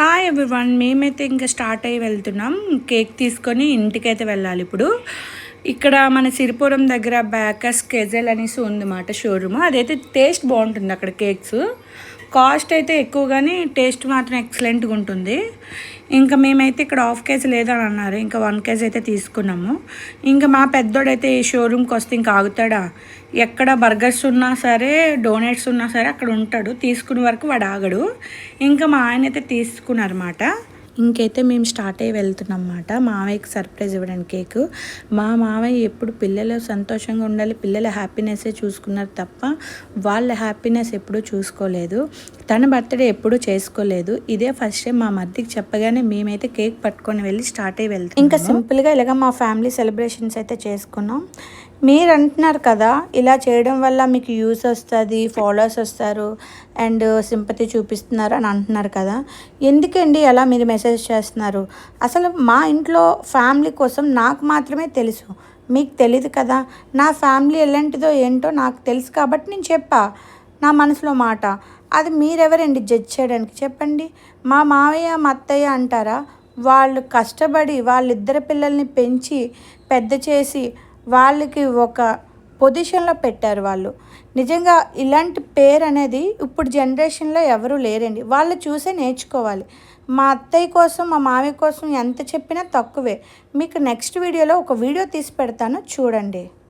Hi everyone, మేమైతే ఇంకా start అయ్యి వెళ్తున్నాం. కేక్ తీసుకొని ఇంటికైతే వెళ్ళాలి. ఇప్పుడు ఇక్కడ మన సిరిపురం దగ్గర బ్యాకర్స్ కెజెల్ అనేసి ఉందన్నమాట షోరూమ్. అదైతే టేస్ట్ బాగుంటుంది. అక్కడ కేక్స్ కాస్ట్ అయితే ఎక్కువ కానీ టేస్ట్ మాత్రం ఎక్సలెంట్గా ఉంటుంది. ఇంకా మేమైతే ఇక్కడ హాఫ్ కేజీ లేదని అన్నారు, ఇంకా 1 కేజీ అయితే తీసుకున్నాము. ఇంకా మా పెద్దోడైతే ఈ షోరూమ్కి వస్తే ఇంకా ఆగుతాడా? ఎక్కడ బర్గర్స్ ఉన్నా సరే, డోనట్స్ ఉన్నా సరే అక్కడ ఉంటాడు. తీసుకునే వరకు వాడు ఆగడు. ఇంకా మా ఆయన అయితే తీసుకున్నారన్నమాట. ఇంకైతే మేము స్టార్ట్ అయ్యి వెళ్తున్నాం అన్నమాట. మావయ్యకి సర్ప్రైజ్ ఇవ్వడానికి కేక్. మా మావయ్య ఎప్పుడు పిల్లలు సంతోషంగా ఉండాలి, పిల్లల హ్యాపీనెస్సే చూసుకున్నారు తప్ప వాళ్ళ హ్యాపీనెస్ ఎప్పుడూ చూసుకోలేదు. తన బర్త్డే ఎప్పుడూ చేసుకోలేదు. ఇదే ఫస్ట్ టైం మా మధ్యకి చెప్పగానే మేమైతే కేక్ పట్టుకొని వెళ్ళి స్టార్ట్ అయ్యి వెళ్తాం. ఇంకా సింపుల్గా ఇలాగ మా ఫ్యామిలీ సెలబ్రేషన్స్ అయితే చేసుకున్నాం. మీరు అంటున్నారు కదా, ఇలా చేయడం వల్ల మీకు యూస్ వస్తుంది, ఫాలోవర్స్ వస్తారు అండ్ సింపతి చూపిస్తున్నారు అని అంటున్నారు కదా. ఎందుకండి అలా మీరు మెసేజ్ చేస్తున్నారు? అసలు మా ఇంట్లో ఫ్యామిలీ కోసం నాకు మాత్రమే తెలుసు, మీకు తెలీదు కదా. నా ఫ్యామిలీ ఎలాంటిదో ఏంటో నాకు తెలుసు కాబట్టి నేను చెప్పా నా మనసులో మాట. అది మీరెవరండి జడ్జ్ చేయడానికి? చెప్పండి. మా మావయ్య మా అత్తయ్య అంటారా? వాళ్ళు కష్టపడి వాళ్ళిద్దరు పిల్లల్ని పెంచి పెద్ద చేసి వాళ్ళకి ఒక పొజిషన్లో పెట్టారు. వాళ్ళు నిజంగా ఇలాంటి పేరు అనేది ఇప్పుడు జనరేషన్లో ఎవరూ లేరండి. వాళ్ళు చూసే నేర్చుకోవాలి. మా అత్తయ్య కోసం మా మామయ్య కోసం ఎంత చెప్పినా తక్కువే. మీకు నెక్స్ట్ వీడియోలో ఒక వీడియో తీసి పెడతాను, చూడండి.